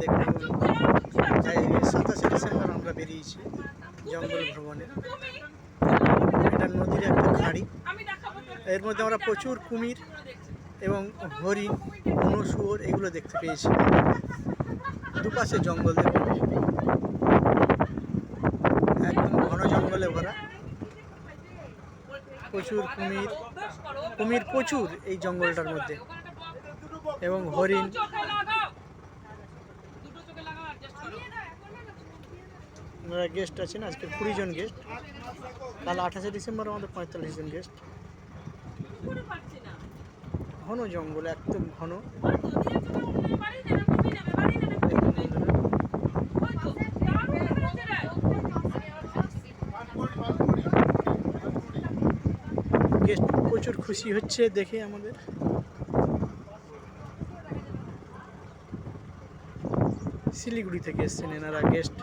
দেখুন 27 ডিসেম্বর আমরা বেরিয়েছি জঙ্গল ভ্রমণে। এটা নদীর একটা খাড়ি, এর মধ্যে আমরা প্রচুর কুমির এবং হরিণ, বুনো শুয়োর এগুলো দেখতে পেয়েছি। দুপাশে জঙ্গল দেখুন, একদম ঘন জঙ্গলে ভরা। প্রচুর কুমির প্রচুর এই জঙ্গলটার মধ্যে, এবং হরিণ। আমরা গেস্ট আছেন আজকে 20 জন গেস্ট, কাল 28 ডিসেম্বর আমাদের 45 জন গেস্ট। ঘন জঙ্গল, একদম ঘন। গেস্ট প্রচুর খুশি হচ্ছে দেখে আমাদের। শিলিগুড়ি থেকে এসছেন এনারা গেস্ট।